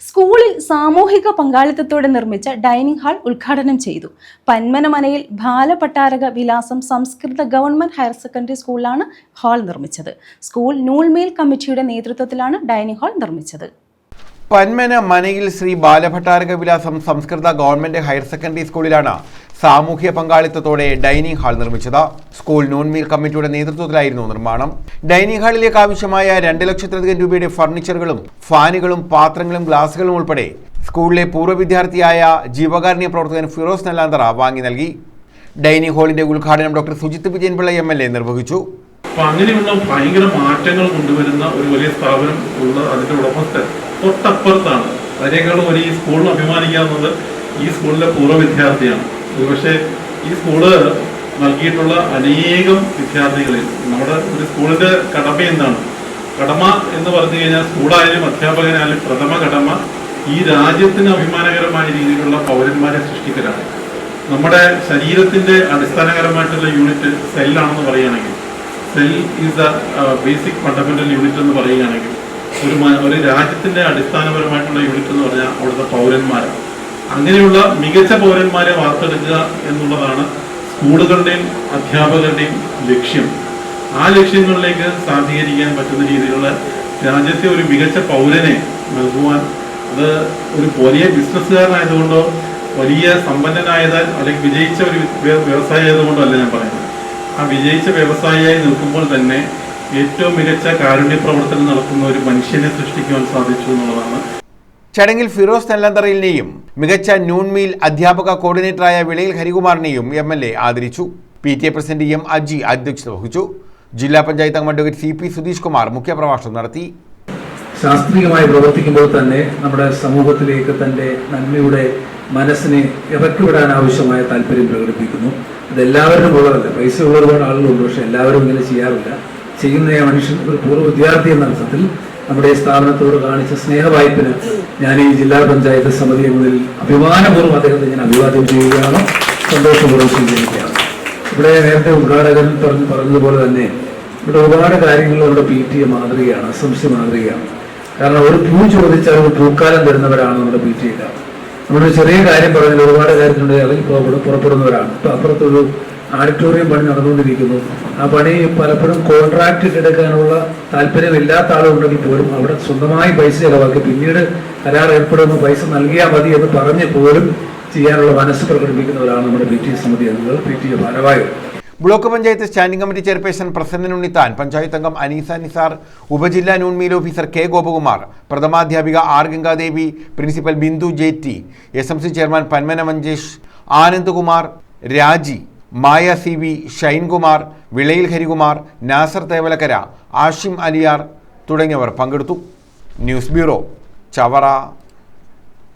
സ്കൂളിൽ സാമൂഹിക പങ്കാളിത്തത്തോടെ നിർമ്മിച്ച ഡൈനിങ് ഹാൾ ഉദ്ഘാടനം ചെയ്തു. പന്മനമനയിൽ ബാലപട്ടാരക വിലാസം സംസ്കൃത ഗവൺമെന്റ് ഹയർ സെക്കൻഡറി സ്കൂളിലാണ് ഹാൾ നിർമ്മിച്ചത്. സ്കൂൾ നൂൽമേൽ കമ്മിറ്റിയുടെ നേതൃത്വത്തിലാണ് ഡൈനിങ് ഹാൾ നിർമ്മിച്ചത്. പന്മനമനയിൽ ശ്രീ ബാലഭട്ടാരക വിലാസം സംസ്കൃത ഗവൺമെന്റ് ഹയർ സെക്കൻഡറി സ്കൂളിലാണ് സാമൂഹ്യ പങ്കാളിത്തത്തോടെ ഡൈനിങ് ഹാൾ നിർമ്മിച്ചത്. സ്കൂൾ നൂൻമീൽ കമ്മിറ്റിയുടെ നേതൃത്വത്തിലായിരുന്നു നിർമ്മാണം. ഡൈനിങ് ഹാളിലേക്ക് ആവശ്യമായ 2 ലക്ഷത്തിലധികം രൂപയുടെ ഫർണിച്ചറുകളും ഫാനുകളും പാത്രങ്ങളും ഗ്ലാസുകളും ഉൾപ്പെടെ സ്കൂളിലെ പൂർവ്വ വിദ്യാർത്ഥിയായ ജീവകാരുണ്യ പ്രവർത്തകൻ ഫിറോസ് നെല്ലാന്തറ വാങ്ങി നൽകി. ഡൈനിങ് ഹാളിന്റെ ഉദ്ഘാടനം ഡോക്ടർ സുജിത് വിജയൻപിള്ള MLA നിർവഹിച്ചു. അങ്ങനെയുള്ള ഭയങ്കര മാറ്റങ്ങൾ കൊണ്ടുവരുന്ന ഒരു വലിയ സ്ഥാപനം ഉള്ള അതിന്റെ ഉടമസ്ഥൻ തൊട്ടപ്പുറത്താണ്. അതിനേക്കാളും ഒരു ഈ സ്കൂളിന് അഭിമാനിക്കാവുന്നത് ഈ സ്കൂളിലെ പൂർവ്വ വിദ്യാർത്ഥിയാണ്. ഒരുപക്ഷെ ഈ സ്കൂള് നൽകിയിട്ടുള്ള അനേകം വിദ്യാർത്ഥികളിൽ നമ്മുടെ ഒരു സ്കൂളിന്റെ കടമ എന്താണ്? കടമ എന്ന് പറഞ്ഞു കഴിഞ്ഞാൽ സ്കൂളായാലും അധ്യാപകനായാലും പ്രഥമ കടമ ഈ രാജ്യത്തിന് അഭിമാനകരമായ രീതിയിലുള്ള പൗരന്മാരെ സൃഷ്ടിക്കലാണ്. നമ്മുടെ ശരീരത്തിന്റെ അടിസ്ഥാനകരമായിട്ടുള്ള യൂണിറ്റ് സെല്ലാണെന്ന് പറയുകയാണെങ്കിൽ, cell is the basic fundamental unit എന്ന് പറയുകയാണെങ്കിൽ, ഒരു രാജ്യത്തിന്റെ അടിസ്ഥാനപരമായിട്ടുള്ള യൂണിറ്റ് എന്ന് പറഞ്ഞാൽ അവിടുത്തെ പൗരന്മാരാണ്. അങ്ങനെയുള്ള മികച്ച പൗരന്മാരെ വാർത്തെടുക്കുക എന്നുള്ളതാണ് സ്കൂളുകളുടെയും അധ്യാപകരുടെയും ലക്ഷ്യം. ആ ലക്ഷ്യങ്ങളിലേക്ക് സാധീകരിക്കാൻ പറ്റുന്ന രീതിയിലുള്ള രാജ്യത്തെ ഒരു മികച്ച പൗരനെ നൽകുവാൻ, അത് ഒരു വലിയ ബിസിനസ്സുകാരനായതുകൊണ്ടോ വലിയ സമ്പന്നനായതാൽ അല്ലെങ്കിൽ വിജയിച്ച ഒരു വ്യവസായി ആയതുകൊണ്ടോ അല്ല ഞാൻ പറയുന്നത്. ആ വിജയിച്ച വ്യവസായിയായി നിൽക്കുമ്പോൾ തന്നെ ഏറ്റവും മികച്ച കാരുണ്യ പ്രവർത്തനം നടത്തുന്ന ഒരു മനുഷ്യനെ സൃഷ്ടിക്കുവാൻ സാധിച്ചു എന്നുള്ളതാണ്. ചടങ്ങിൽ ഫിറോസ് നെല്ലാന്തറയിലിനെയും മികച്ച നൂൻമീൽ അധ്യാപക കോർഡിനേറ്ററായ വിളയിൽ ഹരികുമാറിനെയും MLA ആദരിച്ചു. PTA president M. അജി അധ്യക്ഷത വഹിച്ചു. ജില്ലാ പഞ്ചായത്ത് അംഗം അഡ്വക്കേറ്റ് CP സുധീഷ് കുമാർ മുഖ്യപ്രഭാഷണം നടത്തി. ശാസ്ത്രീയമായി പ്രവർത്തിക്കുമ്പോൾ തന്നെ നമ്മുടെ സമൂഹത്തിലേക്ക് തന്റെ നന്മയുടെ മനസ്സിനെ ഇറക്കിവിടാൻ ആവശ്യമായ താല്പര്യം പ്രകടിപ്പിക്കുന്നു. അതെല്ലാവരും ഉള്ളതല്ല. പൈസ ഉള്ള ഒരുപാട് ആളുകളുണ്ട്, പക്ഷെ എല്ലാവരും ഇങ്ങനെ ചെയ്യാറില്ല. ചെയ്യുന്ന മനുഷ്യൻ ഒരു പൂർവ്വ വിദ്യാർത്ഥി എന്ന അർത്ഥത്തിൽ നമ്മുടെ സ്ഥാപനത്തോട് കാണിച്ച സ്നേഹവായ്പിന് ഞാൻ ഈ ജില്ലാ പഞ്ചായത്ത് സമിതി മുതൽ അഭിമാനപൂർവ്വം അദ്ദേഹത്തെ ഞാൻ അഭിവാദ്യം ചെയ്യുകയാണ്, സന്തോഷപൂർവ്വം സ്വീകരിക്കുകയാണ്. ഇവിടെ നേരത്തെ ഉദ്ഘാടകൻ പറഞ്ഞതുപോലെ തന്നെ ഇവിടെ ഒരുപാട് കാര്യങ്ങൾ നമ്മുടെ PTA മാതൃകയാണ്, SMC മാതൃകയാണ്. കാരണം ഒരു പൂ ചോദിച്ചാൽ ഒരു പൂക്കാലം തരുന്നവരാണ് നമ്മുടെ PTA-ക്കാർ. നമ്മളൊരു ചെറിയ കാര്യം പറഞ്ഞാൽ ഒരുപാട് കാര്യത്തിനുണ്ട് ഇറങ്ങി പുറപ്പെടുന്നവരാണ്. ഇപ്പൊ അപ്പുറത്തൊരു ഓഡിറ്റോറിയം പണി നടന്നുകൊണ്ടിരിക്കുന്നു. ആ പണി പലപ്പോഴും കോൺട്രാക്ട് എടുക്കാനുള്ള താല്പര്യമില്ലാത്ത ആളുണ്ടെങ്കിൽ പോലും അവിടെ സ്വന്തമായി പൈസ ചെലവാക്കി പിന്നീട് കരാർ ഏർപ്പെടുന്ന പൈസ നൽകിയാൽ മതി എന്ന് പറഞ്ഞ് പോലും ചെയ്യാനുള്ള മനസ്സ് പ്രകടിപ്പിക്കുന്നവരാണ് നമ്മുടെ PTA സമിതി അംഗങ്ങൾ, PTA ഭാരവാഹികൾ. Block panchayat standing committee chairperson Prasannan Unnithan, panchayat അംഗം അനീസ നിസാർ, ഉപജില്ലാ നൂൻമീൽ ഓഫീസർ K. ഗോപകുമാർ, പ്രഥമാധ്യാപിക R. Gangadevi, principal Bindu JT, SMC chairman Panmana Manjesh, Anandkumar, Raji, Maya CV, Shinekumar, Vilayil Harikumar, Nasar Thevalakkara, Ashim Aliyar തുടങ്ങിയവർ പങ്കെടുത്തു. News bureau, Chavara.